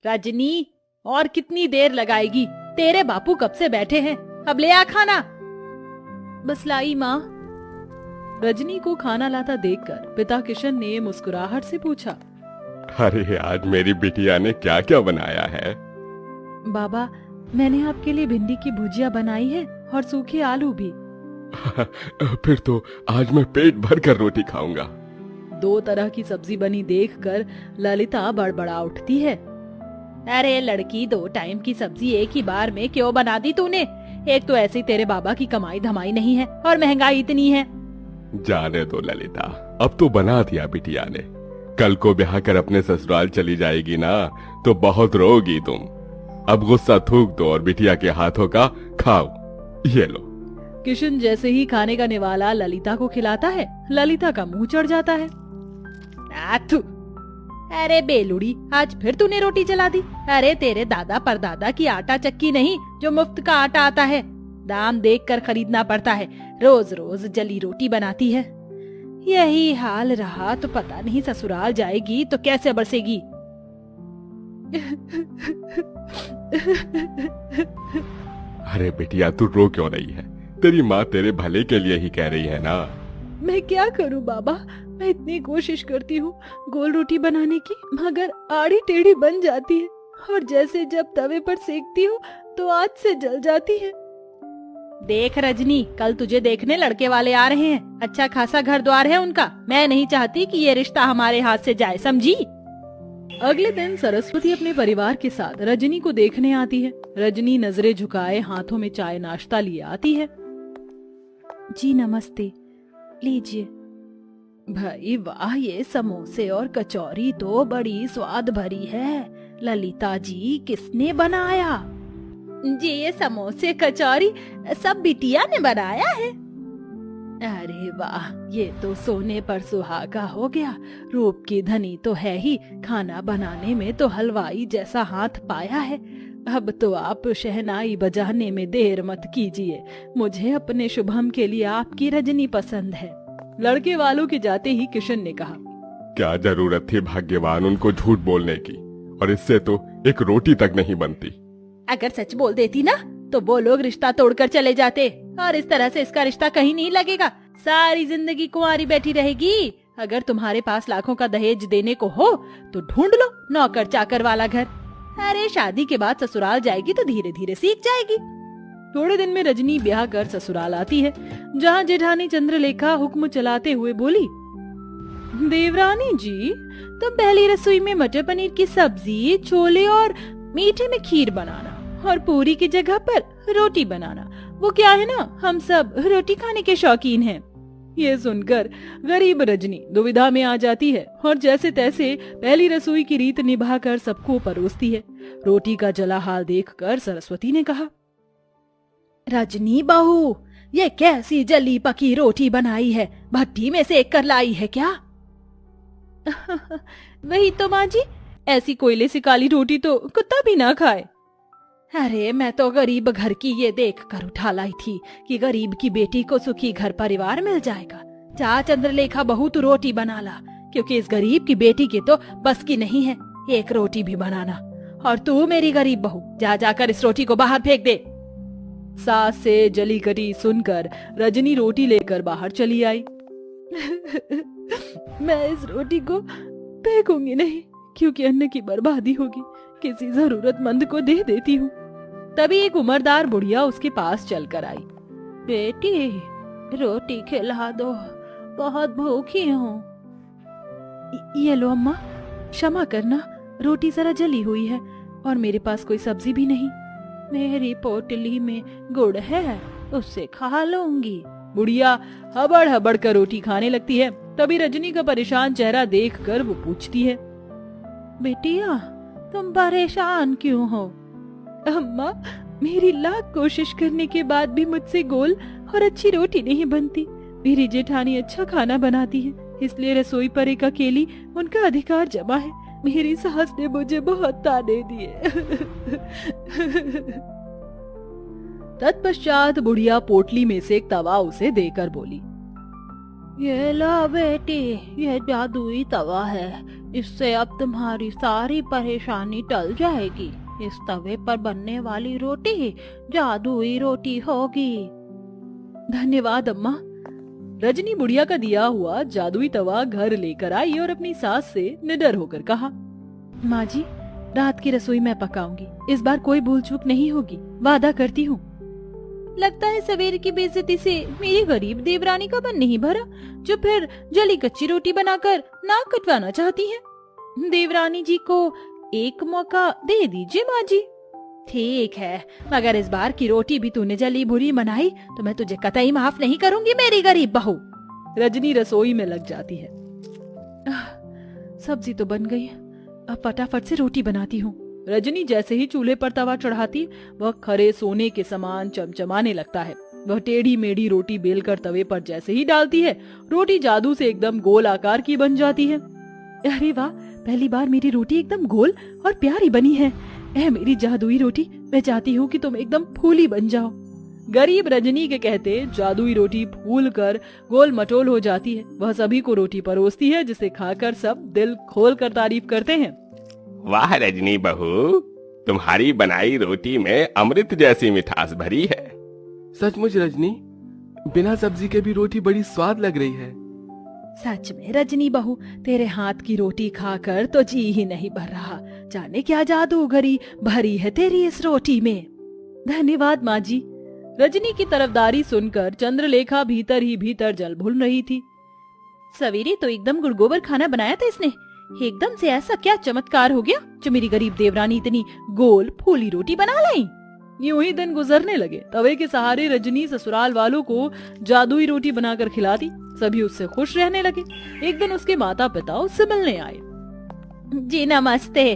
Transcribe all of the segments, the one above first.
रजनी, और कितनी देर लगाएगी? तेरे बापू कब से बैठे हैं, अब ले आ खाना। बस लाई माँ। रजनी को खाना लाता देखकर पिता किशन ने मुस्कुराहट से पूछा, अरे आज मेरी बिटिया ने क्या क्या बनाया है? बाबा, मैंने आपके लिए भिंडी की भुजिया बनाई है और सूखे आलू भी। फिर तो आज मैं पेट भर कर रोटी खाऊंगा। 2 तरह की सब्जी बनी देखकर ललिता बड़बड़ा उठती है। अरे लड़की, 2 टाइम की सब्जी एक ही बार में क्यों बना दी तूने? एक तो ऐसे ही तेरे बाबा की कमाई धमाई नहीं है और महंगाई इतनी है। जाने दो ललिता, अब तो बना दिया बिटिया ने। कल को ब्याह कर अपने ससुराल चली जाएगी ना तो बहुत रोगी तुम। अब गुस्सा थूक दो और बिटिया के हाथों का खाओ। ये लो। किशन जैसे ही खाने का निवाला ललिता को खिलाता है, ललिता का मुंह चढ़ जाता है। आथू, अरे बेलुड़ी, आज फिर तूने रोटी जला दी। अरे तेरे दादा परदादा की आटा चक्की नहीं जो मुफ्त का आटा आता है, दाम देखकर खरीदना पड़ता है। रोज रोज जली रोटी बनाती है। यही हाल रहा तो पता नहीं ससुराल जाएगी तो कैसे बरसेगी। अरे बिटिया, तू रो क्यों रही है? तेरी माँ तेरे भले के लिए ही कह रही है ना। मैं क्या करूं बाबा, मैं इतनी कोशिश करती हूँ गोल रोटी बनाने की, मगर आड़ी टेढ़ी बन जाती है और जैसे जब तवे पर सेकती हूँ तो आग से जल जाती है। देख रजनी, कल तुझे देखने लड़के वाले आ रहे हैं। अच्छा खासा घर द्वार है उनका। मैं नहीं चाहती कि ये रिश्ता हमारे हाथ से जाए, समझी? अगले दिन सरस्वती अपने परिवार के साथ रजनी को देखने आती है। रजनी नजरें झुकाए हाथों में चाय नाश्ता लिए आती है। जी नमस्ते, लीजिए। भाई वाह, ये समोसे और कचौरी तो बड़ी स्वाद भरी है। ललिता जी, किसने बनाया? जी ये समोसे कचौरी सब बिटिया ने बनाया है। अरे वाह, ये तो सोने पर सुहागा हो गया। रूप की धनी तो है ही, खाना बनाने में तो हलवाई जैसा हाथ पाया है। अब तो आप शहनाई बजाने में देर मत कीजिए। मुझे अपने शुभम के लिए आपकी रजनी पसंद है। लड़के वालों के जाते ही किशन ने कहा, क्या जरूरत थी भाग्यवान उनको झूठ बोलने की, और इससे तो एक रोटी तक नहीं बनती। अगर सच बोल देती ना तो वो लोग रिश्ता तोड़कर चले जाते, और इस तरह से इसका रिश्ता कहीं नहीं लगेगा। सारी जिंदगी कुंवारी बैठी रहेगी। अगर तुम्हारे पास लाखों का दहेज देने को हो तो ढूंढ लो नौकर चाकर वाला घर। अरे शादी के बाद ससुराल जाएगी तो धीरे धीरे सीख जाएगी। थोड़े दिन में रजनी ब्याह कर ससुराल आती है, जहाँ जेठानी चंद्रलेखा हुक्म चलाते हुए बोली, देवरानी जी, तुम पहली रसोई में मटर पनीर की सब्जी, छोले और मीठे में खीर बनाना, और पूरी की जगह पर रोटी बनाना। वो क्या है ना, हम सब रोटी खाने के शौकीन हैं। ये सुनकर गरीब रजनी दुविधा में आ जाती है और जैसे तैसे पहली रसोई की रीत निभाकर सबको परोसती है। रोटी का जला हाल देखकर सरस्वती ने कहा, रजनी बहू, ये कैसी जली पकी रोटी बनाई है? भट्टी में सेक कर लाई है क्या? वही तो माँ जी, ऐसी कोयले से काली रोटी तो कुत्ता भी ना खाए। अरे मैं तो गरीब घर की ये देख कर उठा लाई थी कि गरीब की बेटी को सुखी घर परिवार मिल जाएगा। जा चंद्रलेखा बहू, तू रोटी बना ला, क्योंकि इस गरीब की बेटी के तो बस की नहीं है एक रोटी भी बनाना। और तू मेरी गरीब बहू, जा जाकर इस रोटी को बाहर फेंक दे। सास से जली कटी सुनकर रजनी रोटी लेकर बाहर चली आई। मैं इस रोटी को फेंकूंगी नहीं, क्योंकि अन्न की बर्बादी होगी। किसी जरूरतमंद को दे देती हूँ। तभी एक उम्रदार बुढ़िया उसके पास चलकर आई। बेटी, रोटी खिला दो, बहुत भूखी हूँ। ये लो अम्मा, क्षमा करना, रोटी जरा जली हुई है और मेरे पास कोई सब्जी भी नहीं। मेरी पोटली में गुड़ है, उससे खा लूंगी। बुढ़िया हबड़ हबड़ कर रोटी खाने लगती है। तभी रजनी का परेशान चेहरा देखकर वो पूछती है, बेटिया तुम परेशान क्यों हो? अम्मा, मेरी लाख कोशिश करने के बाद भी मुझसे गोल और अच्छी रोटी नहीं बनती। मेरी जेठानी अच्छा खाना बनाती है, इसलिए रसोई पर एक अकेली उनका अधिकार जमा है। मेरी सास ने मुझे बहुत ताने दिए। तत्पश्चात बुढ़िया पोटली में से एक तवा उसे देकर बोली, ये लो बेटी, ये जादुई तवा है। इससे अब तुम्हारी सारी परेशानी टल जाएगी। इस तवे पर बनने वाली रोटी जादुई रोटी होगी। धन्यवाद अम्मा। रजनी बुढ़िया का दिया हुआ जादुई तवा घर लेकर आई और अपनी सास से निडर होकर कहा, माँ जी, रात की रसोई मैं पकाऊंगी। इस बार कोई भूल चूक नहीं होगी, वादा करती हूँ। लगता है सवेरे की बेइज्जती से मेरी गरीब देवरानी का मन नहीं भरा, जो फिर जली कच्ची रोटी बनाकर नाक कटवाना चाहती हैं। देवरानी जी को एक मौका दे दीजिए माँ जी। ठीक है, मगर इस बार की रोटी भी तूने जली बुरी बनाई तो मैं तुझे कतई माफ नहीं करूंगी मेरी गरीब बहू। रजनी रसोई में लग जाती है। सब्जी तो बन गई, अब फटाफट से रोटी बनाती हूँ। रजनी जैसे ही चूल्हे पर तवा चढ़ाती, वह खरे सोने के समान चमचमाने लगता है। वह टेढ़ी मेढ़ी रोटी बेलकर तवे पर जैसे ही डालती है, रोटी जादू से एकदम गोल आकार की बन जाती है। अरे वाह, पहली बार मेरी रोटी एकदम गोल और प्यारी बनी है। ऐ मेरी जादुई रोटी, मैं चाहती हूँ कि तुम एकदम फूली बन जाओ। गरीब रजनी के कहते जादुई रोटी फूल कर गोल मटोल हो जाती है। वह सभी को रोटी परोसती है, जिसे खाकर सब दिल खोल कर तारीफ करते हैं। वाह रजनी बहू, तुम्हारी बनाई रोटी में अमृत जैसी मिठास भरी है। सचमुच रजनी, बिना सब्जी के भी रोटी बड़ी स्वाद लग रही है। सच में रजनी बहू, तेरे हाथ की रोटी खाकर तो जी ही नहीं भर रहा। जाने क्या जादूगरी भरी है तेरी इस रोटी में। धन्यवाद माँ जी। रजनी की तरफदारी सुनकर चंद्रलेखा भीतर ही भीतर जल भून रही थी। सवेरे तो एकदम गुड़गोबर खाना बनाया था इसने, एकदम से ऐसा क्या चमत्कार हो गया जो मेरी गरीब देवरानी इतनी गोल फूली रोटी बना लाई। यूं ही दिन गुजरने लगे। तवे के सहारे रजनी ससुराल वालों को जादुई रोटी बनाकर खिलाती। सभी उससे खुश रहने लगे। एक दिन उसके माता पिता उससे मिलने आए। जी नमस्ते।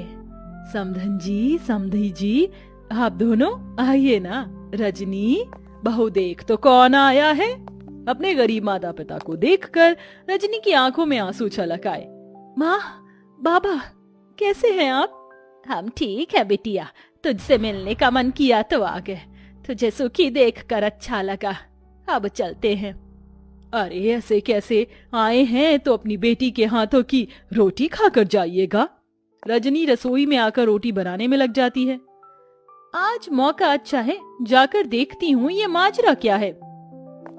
समधन जी, समधी जी, आप दोनों आइए ना। रजनी बहू, देख तो कौन आया है। अपने गरीब माता पिता को देखकर रजनी की आंखों में आंसू छलक आए। माँ, बाबा, कैसे हैं आप? हम ठीक है बिटिया, तुझसे मिलने का मन किया तो आ गए। तुझे सुखी देखकर अच्छा लगा। अब चलते हैं। अरे ऐसे कैसे आए हैं, तो अपनी बेटी के हाथों की रोटी खाकर जाइएगा। रजनी रसोई में आकर रोटी बनाने में लग जाती है। आज मौका अच्छा है, जाकर देखती हूँ ये माजरा क्या है।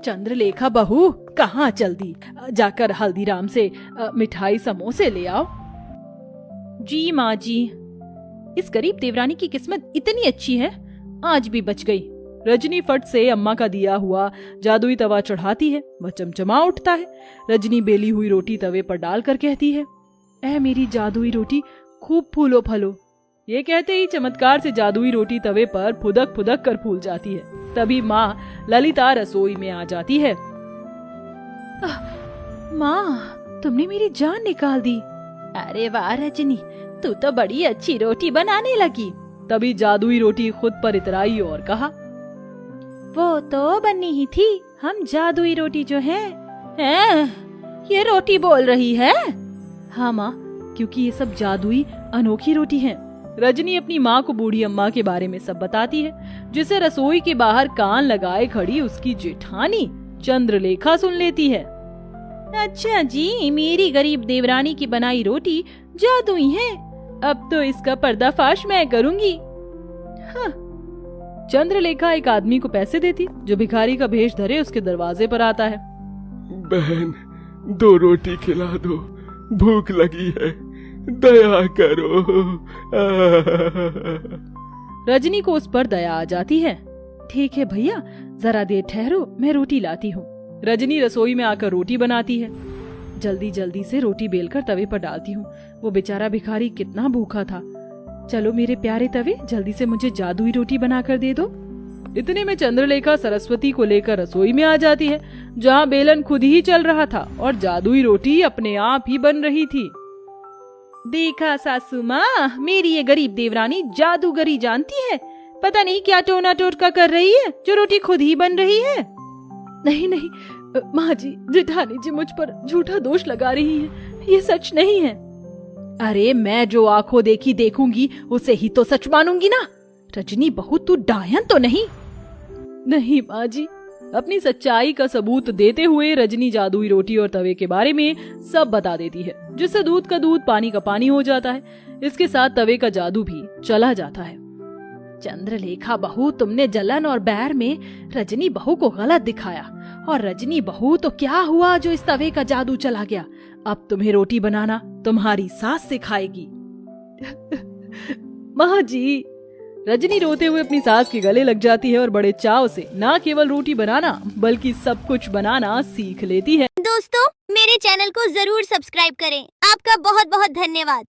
चंद्रलेखा बहू, कहाँ जल्दी जाकर हल्दीराम से मिठाई समोसे ले आओ। जी माँ जी। इस गरीब देवरानी की किस्मत इतनी अच्छी है, आज भी बच गई। रजनी फट से अम्मा का दिया हुआ जादुई तवा चढ़ाती है। वह चमचमा उठता है। रजनी बेली हुई रोटी तवे पर डालकर कहती है, ऐ मेरी जादुई रोटी, खूब फूलो फलो। ये कहते ही चमत्कार से जादुई रोटी तवे पर फुदक फुदक कर फूल जाती है। तभी माँ ललिता रसोई में आ जाती है। माँ, तुमने मेरी जान निकाल दी। अरे वाह रजनी, तू तो बड़ी अच्छी रोटी बनाने लगी। तभी जादुई रोटी खुद पर इतराई और कहा, वो तो बनी ही थी, हम जादुई रोटी जो है। ये रोटी बोल रही है? हाँ माँ, क्योंकि ये सब जादुई अनोखी रोटी है। रजनी अपनी माँ को बूढ़ी अम्मा के बारे में सब बताती है, जिसे रसोई के बाहर कान लगाए खड़ी उसकी जेठानी चंद्रलेखा सुन लेती है। अच्छा जी, मेरी गरीब देवरानी की बनाई रोटी जादुई है। अब तो इसका पर्दाफाश मैं करूंगी। हाँ। चंद्रलेखा एक आदमी को पैसे देती, जो भिखारी का भेष धरे उसके दरवाजे पर आता है। बहन, 2 रोटी खिला दो, भूख लगी है, दया करो। रजनी को उस पर दया आ जाती है। ठीक है भैया, जरा देर ठहरो, मैं रोटी लाती हूँ। रजनी रसोई में आकर रोटी बनाती है। जल्दी जल्दी से रोटी बेलकर तवे पर डालती हूँ। वो बेचारा भिखारी कितना भूखा था। चलो मेरे प्यारे तवे, जल्दी से मुझे जादुई रोटी बनाकर दे दो। इतने में चंद्रलेखा सरस्वती को लेकर रसोई में आ जाती है, जहाँ बेलन खुद ही चल रहा था और जादुई रोटी अपने आप ही बन रही थी। देखा सासू माँ, मेरी ये गरीब देवरानी जादूगरी जानती है। पता नहीं क्या टोना टोटका कर रही है, जो रोटी खुद ही बन रही है। नहीं नहीं माँ जी, जेठानी जी मुझ पर झूठा दोष लगा रही है, ये सच नहीं है। अरे मैं जो आंखों देखी देखूंगी उसे ही तो सच मानूंगी ना। रजनी बहू, तू डायन तो नहीं? नहीं माँ जी, अपनी सच्चाई का सबूत देते हुए रजनी जादुई रोटी और तवे के बारे में सब बता देती है, जिससे दूध का दूध पानी का पानी हो जाता है। इसके साथ तवे का जादू भी चला जाता है। चंद्रलेखा बहू, तुमने जलन और बैर में रजनी बहू को गलत दिखाया, और रजनी बहू तो क्या हुआ जो इस तवे का जादू चला गया। अब तुम्हें रोटी बनाना तुम्हारी सास सिखाएगी। माँ जी, रजनी रोते हुए अपनी सास के गले लग जाती है और बड़े चाव से न केवल रोटी बनाना बल्कि सब कुछ बनाना सीख लेती है। दोस्तों, मेरे चैनल को जरूर सब्सक्राइब करें। आपका बहुत बहुत धन्यवाद।